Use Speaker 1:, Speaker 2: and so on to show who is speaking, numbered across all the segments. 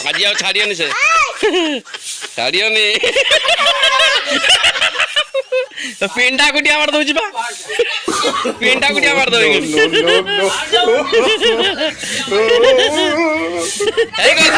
Speaker 1: आज आउ छाड़ियोनी से छाड़ियोनी तो पिंडा गुटिया मार दउछि बा पिंडा गुटिया मार दउछि हे गो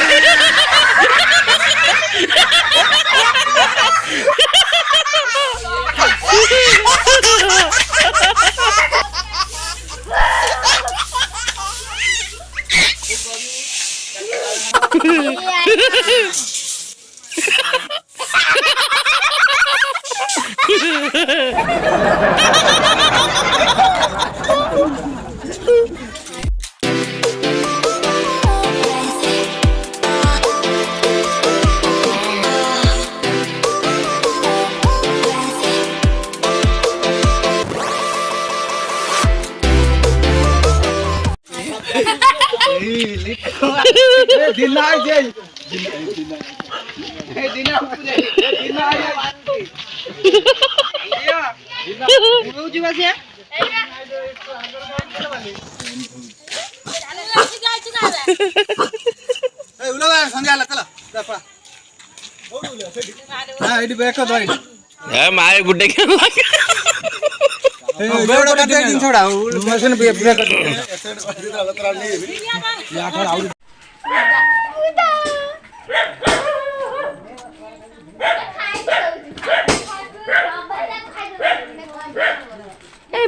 Speaker 1: माए गुड्डे के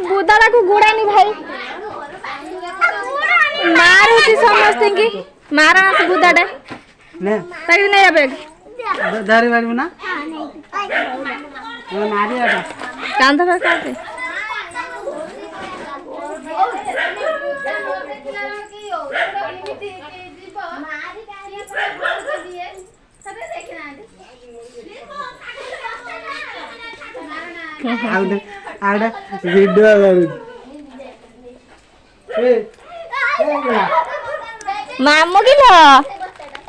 Speaker 2: बुदाड़ा को गुड़ानी भाई मारुति समझते कि मारना से बुदाड़ा ताकि नहीं आबे
Speaker 3: दारी वाली ना नारी आटा
Speaker 2: कांधा पर काटे
Speaker 3: आड़ा वीडियो
Speaker 2: मामू की लो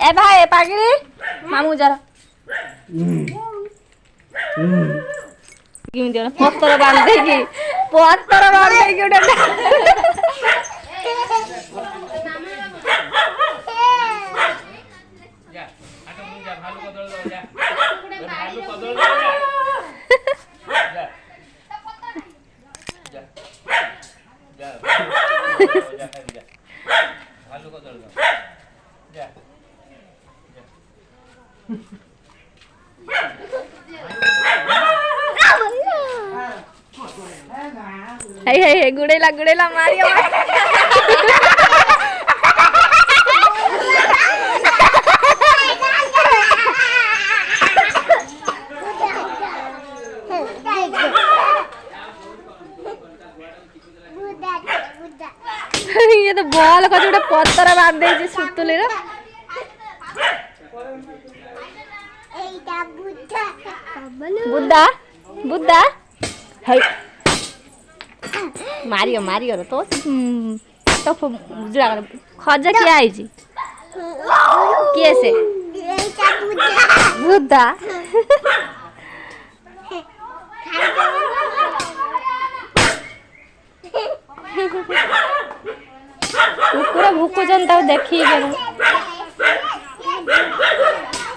Speaker 2: ए भाई पागली मामू जरा किमी दियो पत्तर बांधे की उठे हे गुड़ेला मारियो ये तो बॉल को जोड़े पत्तर बांध दे सुतुली रे बुद्धा बुद्धा है मारियो रे तो जुड़ा कर खजा किया आई जी किए से बुद्धा कुकुर भुकुचन ताऊ देखी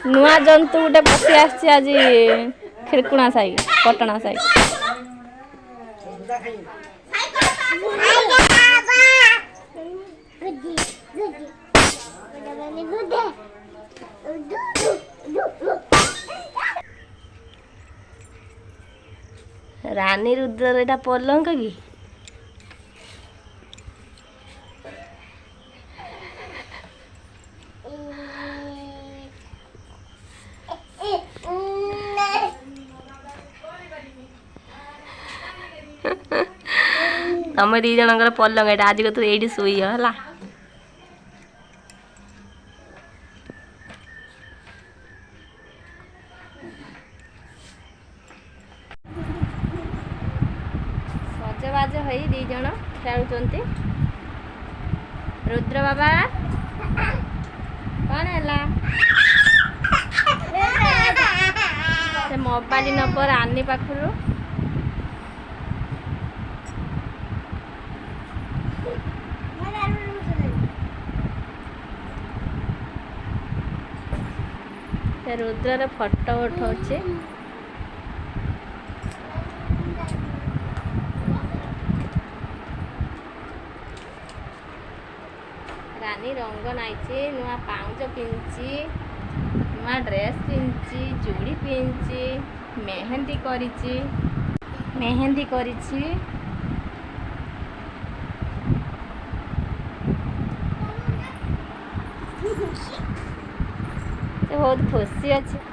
Speaker 2: नुआ जंतु गोटे पशि आसी आज खिरकुणा साई पटना साई रानी रुद्र एटा पलंक की तमें दी जनकर पलंग एटा आज तू ये शुई है सजबाज हो दी जन खेलुंट रुद्र बाबा कौन है से मोबाइल नंबर आनी पाखु रुद्रर फोटो उठाଉଛି रानी रंग नाइची नुआ पाउच पिंची नुआ ड्रेस पिंची चूड़ी पिंची मेहंदी करिची से बहुत खुशी अच्छे